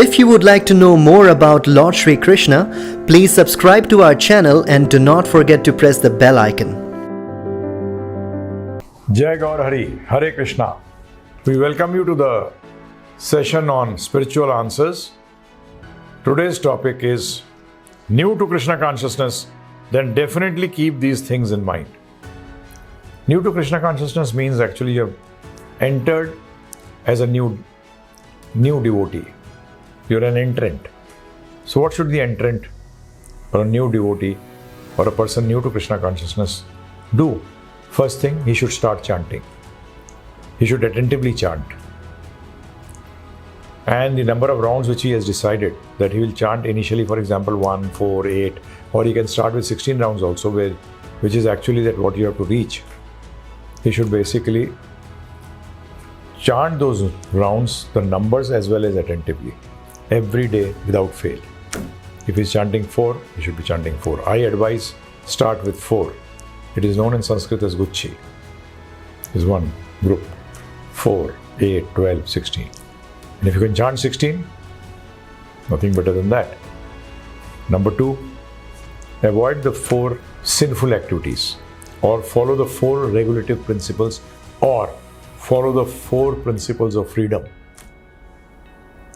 If you would like to know more about Lord Shri Krishna, please subscribe to our channel and do not forget to press the bell icon. Jai Gaur Hari, Hare Krishna. We welcome you to the session on spiritual answers. Today's topic is new to Krishna consciousness, then definitely keep these things in mind. New to Krishna consciousness means actually you have entered as a new devotee. You're an entrant. So what should the entrant or a new devotee or a person new to Krishna consciousness do? First thing, he should start chanting. He should attentively chant. And the number of rounds which he has decided that he will chant initially, for example, 1, 4, 8, or he can start with 16 rounds also, which is actually that what you have to reach. He should basically chant those rounds, the numbers as well as attentively, every day without fail. If he's chanting 4, he should be chanting 4. I advise start with 4. It is known in Sanskrit as Guchhi. Is one group. 4, 8, 12, 16. And if you can chant 16, nothing better than that. Number 2, avoid the 4 sinful activities, or follow the 4 regulative principles, or follow the 4 principles of freedom.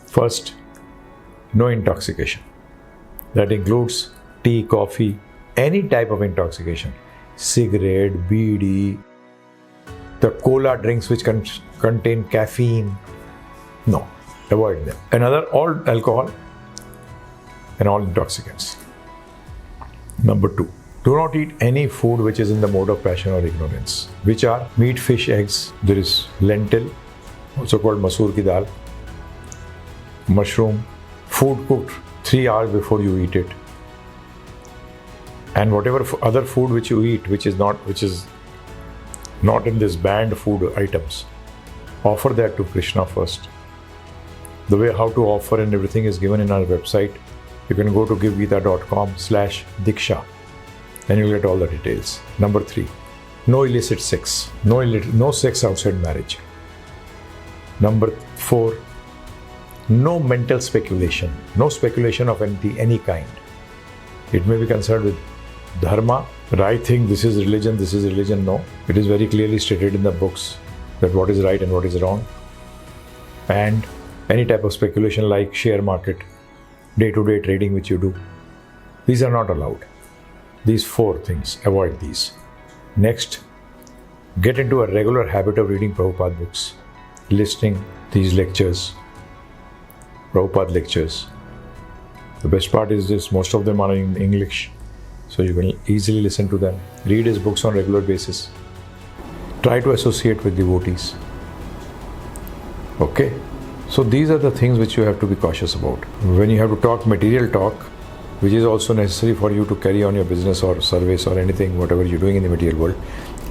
First, no intoxication. That includes tea, coffee, any type of intoxication. Cigarette, BD, the cola drinks which contain caffeine. No, avoid them. Another, all alcohol and all intoxicants. Number 2, do not eat any food which is in the mode of passion or ignorance, which are meat, fish, eggs. There is lentil, also called masoor ki dal, mushroom, food cooked 3 hours before you eat it, and whatever other food which you eat which is not in this banned food items, offer that to Krishna first. The way how to offer and everything is given in our website. You can go to givegita.com/diksha and you'll get all the details. Number 3, no illicit sex, no sex outside marriage. Number 4, no mental speculation, no speculation of any kind. It may be concerned with dharma, right thing, this is religion. No, it is very clearly stated in the books that what is right and what is wrong. And any type of speculation like share market, day-to-day trading which you do, these are not allowed. These 4 things, avoid these. Next, get into a regular habit of reading Prabhupada books, listening these lectures, Prabhupada lectures. The best part is this, most of them are in English, so you can easily listen to them. Read his books on a regular basis. Try to associate with devotees. Okay? So these are the things which you have to be cautious about. When you have to talk material talk, which is also necessary for you to carry on your business or service or anything, whatever you're doing in the material world,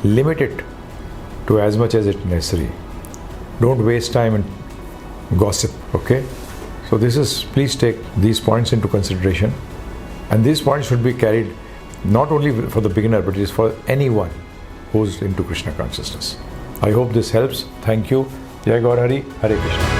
limit it to as much as it's necessary. Don't waste time in gossip, okay? So please take these points into consideration. And these points should be carried not only for the beginner, but it is for anyone who's into Krishna consciousness. I hope this helps. Thank you. Jai Gaur Hari, Hare Krishna.